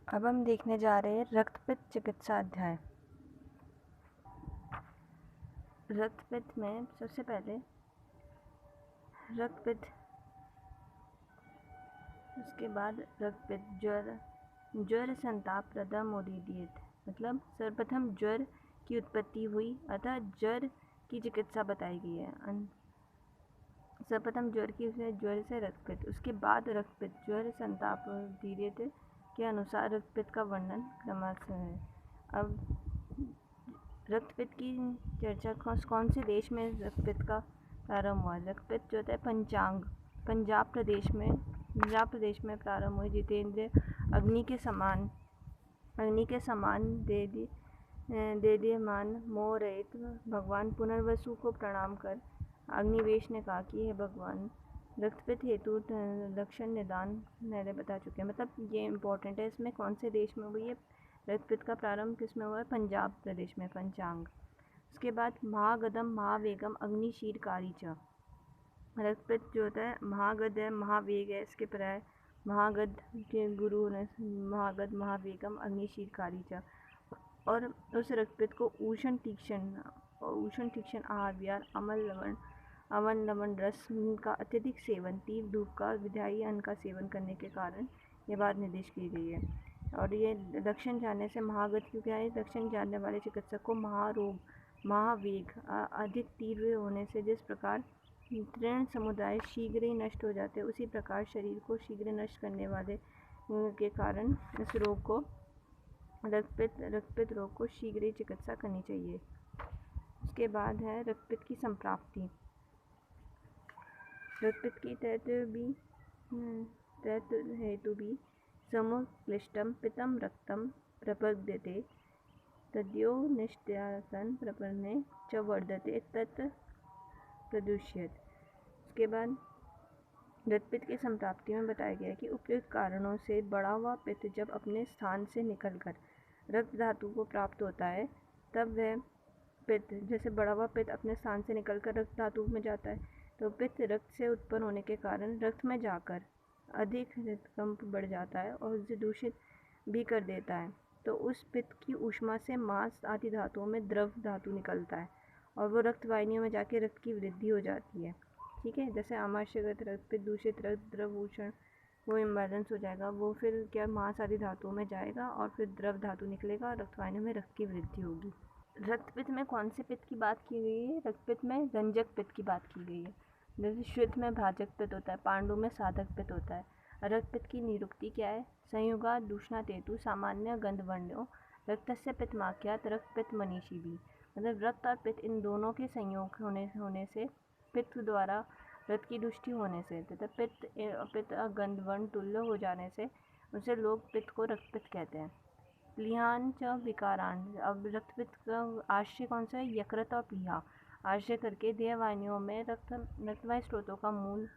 अब हम देखने जा रहे हैं रक्तपित्त चिकित्सा अध्याय। रक्तपित्त में सबसे पहले रक्तपित्त, उसके बाद रक्तपित्त, ज्वर संताप प्रदा मोदीदियत, मतलब सर्वप्रथम ज्वर की उत्पत्ति हुई अतः ज्वर की चिकित्सा बताई गई है। सर्वप्रथम ज्वर से रक्तपित्त, उसके बाद रक्तपित्त, ज्वर संताप मोदीदियत के अनुसार रक्तपित्त का वर्णन क्रमशः है। अब रक्तपित्त की चर्चा कौन से देश में रक्तपित्त का प्रारंभ हुआ। रक्तपित्त जो होता है पंजाब प्रदेश में प्रारंभ हुई। जितेंद्र अग्नि के समान देदीयमान मोह रहित भगवान पुनर्वसु को प्रणाम कर अग्निवेश ने कहा कि हे भगवान, रक्तपित्त हेतु लक्षण निदान पहले बता चुके हैं। मतलब ये इम्पोर्टेंट है, इसमें कौन से देश में हुई है रक्तपित्त का प्रारंभ, किस में हुआ है? पंजाब प्रदेश में, पंचांग। उसके बाद महागदम महावेगम अग्निशीरकारी च, रक्तपित्त जो होता है महागद है, महावेग है, इसके प्राय महागद के गुरु ने महागद महावेगम अग्निशीरकारी च, और उस रक्तपित्त को उष्ण तीक्ष्ण आहार विहार अमन लवण रस का अत्यधिक सेवन, तीव्र धूप का विधायी अन्न का सेवन करने के कारण ये बात निर्देश की गई है। और ये लक्षण जानने से महागत क्योंकि है, लक्षण जानने वाले चिकित्सक को महारोग महावेग अधिक तीव्र होने से जिस प्रकार तृण समुदाय शीघ्र ही नष्ट हो जाते हैं, उसी प्रकार शरीर को शीघ्र नष्ट करने वाले के कारण इस रोग को रक्तपित्त रोग को शीघ्र ही चिकित्सा करनी चाहिए। उसके बाद है रक्तपित्त की संप्राप्ति। रक्तपित्त की तैत हेतु भी समुक्लिष्टम पित्तम रक्तम प्रपद्यते तद्यो निष्त्यासन प्रपन्ने च वर्धते तत् प्रदुष्यत। उसके बाद रक्तपित्त की संप्राप्ति में बताया गया है कि उपयुक्त कारणों से बढ़ा हुआ पित्त जब अपने स्थान से निकलकर रक्त धातु को प्राप्त होता है, तब वह पित्त, जैसे बढ़ा हुआ पित्त अपने स्थान से निकलकर रक्त धातु में जाता है, तो पित्त रक्त से उत्पन्न होने के कारण रक्त में जाकर अधिक हृदकंप बढ़ जाता है और उसे दूषित भी कर देता है। तो उस पित्त की ऊष्मा से मांस आदि धातुओं में द्रव धातु निकलता है और वो रक्त वाहिनियों में जाके रक्त की वृद्धि हो जाती है। ठीक है, जैसे आमाशयगत रक्तपित्त दूषित रक्त द्रवभूषण वो इम्बैलेंस हो जाएगा, वो फिर क्या मांस आदि धातुओं में जाएगा और फिर द्रव धातु निकलेगा और रक्त वाहिनियों में रक्त की वृद्धि होगी। रक्तपित्त में कौन से पित्त की बात की गई है? रक्तपित्त में रंजक पित्त की बात की गई है। जैसे श्वेत में भाजक पित्त होता है, पांडु में साधक पित्त होता है। रक्तपित्त की निरुक्ति क्या है? संयुगा दूषणात् हेतु सामान्य गंधवर्ण्यो रक्तस्य पित्तमाख्यात रक्तपित्त मनीषी भी, मतलब रक्त और पित्त इन दोनों के संयोग होने से, पित्त द्वारा रक्त की दुष्टि होने से तथा पित्त गंधवर्ण तुल्य हो जाने से उसे लोग पित्त को रक्तपित्त कहते हैं। प्लीहान च विकारान, अब रक्तपित्त का आश्रय कौन सा है? यकृत और प्लीहा आश्रय करके देहवाहिनियों में रक्तवाही स्रोतों का मूल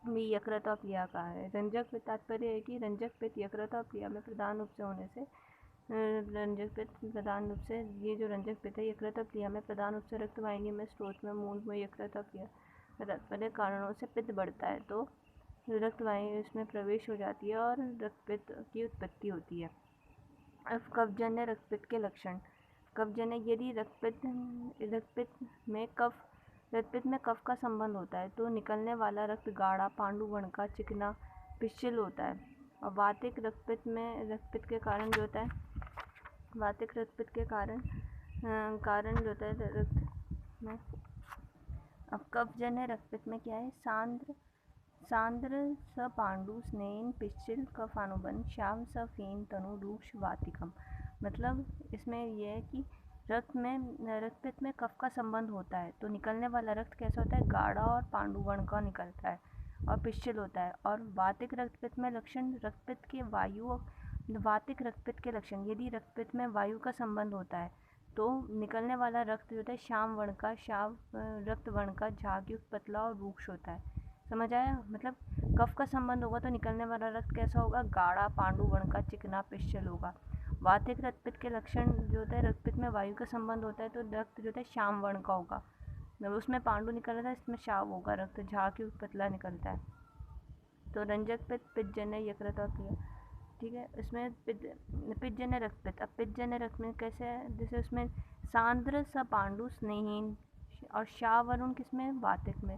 भी यकृत और प्लीहा का है। रंजक पित्त, तात्पर्य है कि रंजक पित्त यकृत और प्लीहा में प्रधान रूप से होने से ये जो रंजक पित्त है यकृत और प्लीहा में प्रधान रूप से रक्तवाहिनी में स्रोत में मूल में यकृत और प्लीहा तात्पर्य कारणों से पित्त बढ़ता है, तो रक्तवाहिनी इसमें प्रवेश हो जाती है और रक्तपित्त की उत्पत्ति होती है। अब कफजन्य रक्तपित्त के लक्षण। कफजन्य, यदि रक्तपित्त में कफ का संबंध होता है तो निकलने वाला रक्त गाढ़ा पांडु वर्ण का चिकना पिच्छल होता है। और वातिक रक्तपित्त के कारण जो होता है, वातिक रक्तपित्त के कारण जो होता है रक्त में। अब कफजन्य रक्तपित्त में क्या है? सांद्र स पांडु स्नेन पिच्छल कफानुबंध श्याम स फेन तनु रूक्ष वातिकम, मतलब इसमें यह है कि रक्तपित्त में कफ का संबंध होता है तो निकलने वाला रक्त कैसा होता है? गाढ़ा और पांडु वर्ण का निकलता है और पिच्छल होता है। और वातिक रक्तपित्त में लक्षण वातिक रक्तपित्त के लक्षण, यदि रक्तपित्त में वायु का संबंध होता है तो निकलने वाला रक्त जो होता है श्याम रक्त वर्ण का झागयुक्त पतला और रूक्ष होता है। समझ आया? मतलब कफ का संबंध होगा तो निकलने वाला रक्त कैसा होगा? गाढ़ा पांडु वर्ण का चिकना पिच्छल होगा। वातिक रक्तपित्त के लक्षण जो होता है, रक्तपित्त में वायु का संबंध होता है तो रक्त जो होता है श्याम वर्ण का होगा, उसमें पांडु निकल रहा था, इसमें श्याम होगा, रक्त झागयुक्त पतला निकलता है। तो रंजक पित्त, पित्तजन्य यकृत और प्लीहा। ठीक है। इसमें पित्तजन्य रक्तपित्त। अब पित्तजन्य रक्तपित्त कैसे है, जैसे उसमें सांद्र स पांडु स्नेहीन और शावरुण किसमें, वातिक में।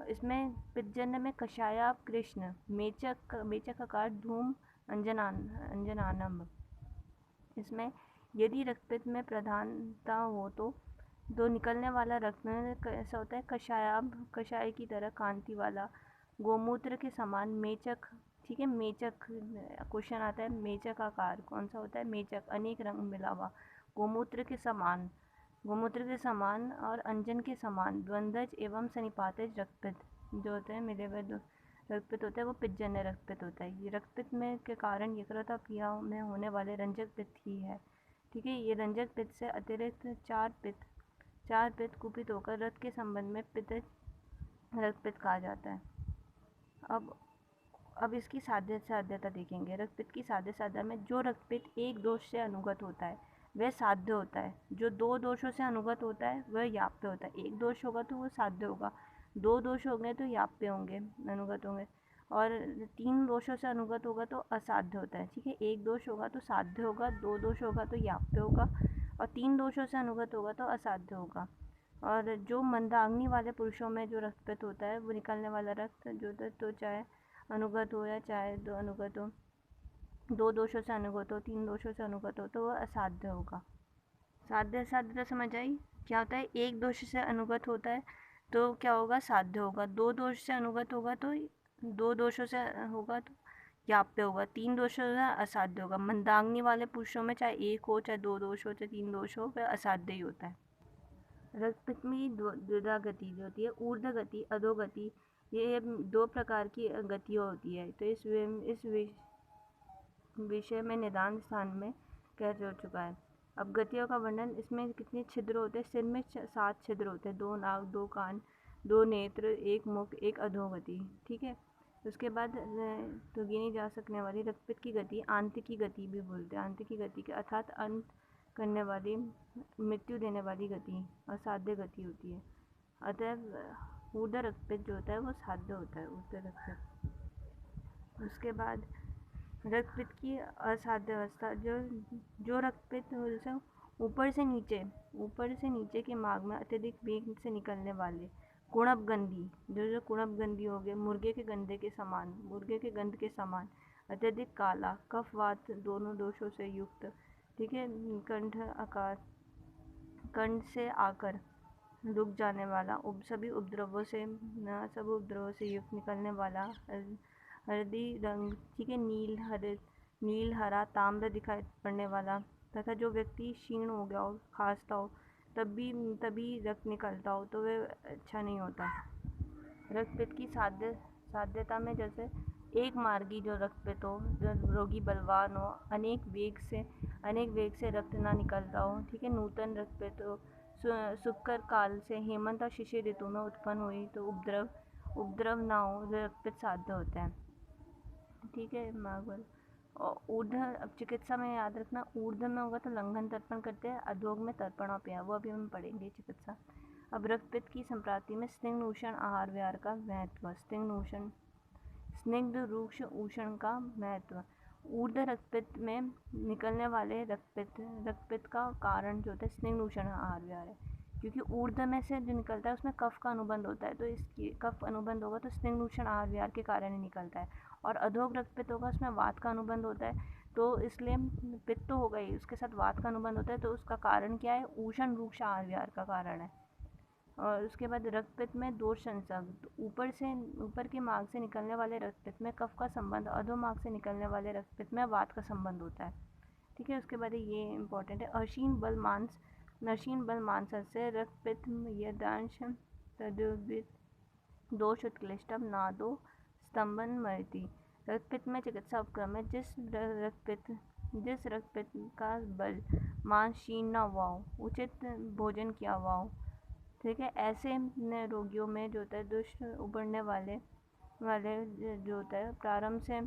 इसमें पित्तजन्य में कषाया कृष्ण, मेचक मेचक आकार धूम अंजनानम। इसमें यदि रक्तपित्त में प्रधानता हो तो निकलने वाला रक्त कैसा होता है, कषाय की तरह कांति वाला, गोमूत्र के समान, मेचक। ठीक है, मेचक क्वेश्चन आता है, मेचक आकार कौन सा होता है, मेचक अनेक रंग मिला हुआ, गोमूत्र के समान और अंजन के समान, द्वंद्वज एवं सनिपातिज रक्तपित्त जो होते हैं, मिले हुए रक्तपित्त होता है, वो पित्तजन्य रक्तपित्त होता है। ये रक्तपित्त में के कारण यकृत और प्लीहा में होने वाले रंजक पित्त ही है। ठीक है, ये रंजक पित्त से अतिरिक्त चार पित्त कुपित होकर रक्त के संबंध में रक्तपित्त कहा जाता है। अब इसकी साध्यता देखेंगे। रक्तपित्त की साध्यता में जो रक्तपित्त एक दोष से अनुगत होता है वह साध्य होता है, जो दो दोषों से अनुगत होता है वह याप्य होता है। एक दोष होगा तो वो साध्य होगा, दो दोष होंगे तो याप्य होंगे, अनुगत होंगे, और तीन दोषों से अनुगत होगा तो असाध्य होता है। ठीक है, एक दोष होगा तो साध्य होगा, दो दोष होगा तो याप्य होगा, और तीन दोषों से अनुगत होगा तो असाध्य होगा। और जो मंदाग्नि वाले पुरुषों में जो रक्तपित्त होता है, वो निकलने वाला रक्त जो तो चाहे अनुगत हो या चाहे दो अनुगत हो, दो दोषों से अनुगत हो, तीन दोषों से अनुगत हो, तो वह असाध्य होगा। साध्यता समझ आई? क्या होता है, एक दोष से अनुगत होता है तो क्या होगा, साध्य होगा। दो दोष से अनुगत होगा तो दो दोषों से होगा तो याप्य होगा, तीन दोषों से असाध्य होगा। मंदाग्नि वाले पुरुषों में चाहे एक हो, चाहे दो दोष हो, चाहे तीन दोष हो, वह असाध्य ही होता है। रक्तपित्त में द्विधा गति जो होती है, ऊर्ध्व गति, अधोगति, ये दो प्रकार की गतियाँ होती है। तो इस विषय में निदान स्थान में कह जा चुका है। अब गतियों का वर्णन, इसमें कितने छिद्र होते हैं, सिर में 7 छिद्र होते हैं, 2 नाक, 2 कान, 2 नेत्र, 1 मुख, 1 अधोगति। ठीक है, उसके बाद तो गिनी जा सकने वाली रक्तपित्त की गति आंतरिक गति भी बोलते हैं। आंतरिक गति के अर्थात अंत करने वाली, मृत्यु देने वाली गति और साध्य गति होती है। अतः ऊर्ध्व रक्तपित्त जो होता है वो साध्य होता है, ऊर्ध्व रक्तपित्त। उसके बाद रक्तपित्त की असाध्य अवस्था, जो रक्तपित्त जैसे ऊपर से नीचे के मार्ग में अत्यधिक वेग से निकलने वाले कुणपगंधी, जो कुणपगंधी हो गए, मुर्गे के गंध के समान, अत्यधिक काला, कफवात दोनों दोषों से युक्त। ठीक है, कंठ से आकर रुक जाने वाला, सभी उपद्रवों से युक्त निकलने वाला, हल्दी रंग, ठीक है, नील हरा ताम्र दिखाई पड़ने वाला, तथा जो व्यक्ति क्षीण हो गया हो, खांसता हो, तभी रक्त निकलता हो तो वह अच्छा नहीं होता। रक्तपित्त की साध्यता में जैसे एक मार्गी जो रक्तपित्त हो, जो रोगी बलवान हो, अनेक वेग से रक्त ना निकलता हो। ठीक है, नूतन रक्तपित्त हो, शुक्र काल से हेमंत और शिशिर ऋतु में उत्पन्न हुई तो उपद्रव ना हो, रक्तपित्त साध्य होता है। ठीक है, मार्गल और ऊर्ध्व। अब चिकित्सा में याद रखना, ऊर्ध्व में होगा तो लंघन तर्पण करते हैं, अधोग में तर्पण और पेय, वो अभी हम पढ़ेंगे चिकित्सा। अब रक्तपित्त की संप्राप्ति में स्निग्ध आहार विहार का महत्व, स्निग्ध रूक्ष उष्ण का महत्व। ऊर्ध्व रक्तपित्त में निकलने वाले रक्तपित्त का कारण जो होता है स्निग्ध उष्ण आहार विहार है, क्योंकि ऊर्ध्व में से जो निकलता है उसमें कफ का अनुबंध होता है, तो इसकी कफ अनुबंध होगा तो स्निग्ध उष्ण आहार विहार के कारण ही निकलता है। और अधोग रक्तपित्त होगा, उसमें वात का अनुबंध होता है, तो इसलिए पित्त तो होगा ही, उसके साथ वात का अनुबंध होता है, तो उसका कारण क्या है, उष्ण रूक्ष आहार विहार का कारण है। और उसके बाद रक्तपित्त में दोष संसर्ग, तो ऊपर के मार्ग से निकलने वाले रक्तपित्त में कफ का संबंध, अधो मार्ग से निकलने वाले रक्तपित्त में वात का संबंध होता है। ठीक है, उसके बाद ये इम्पोर्टेंट है, अक्षीण बल मांस से रक्तपित्त यदांश तद्वित दोष उत्कृष्टम नादो स्तंभन मरती। रक्तपित्त में चिकित्सा उपक्रम में जिस रक्तपित्त का बल मांस क्षीण न हुआ हो, उचित भोजन किया हुआ हो, ठीक है, ऐसे रोगियों में जो होता है दुष्ट उभरने वाले जो होता है प्रारंभ से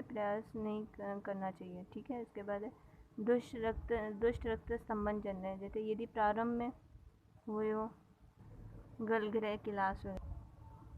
प्रयास नहीं करना चाहिए। ठीक है, इसके बाद दुष्ट रक्त स्तंभन जन्य, जैसे यदि प्रारंभ में हुए हो गलग्रह किलास हो,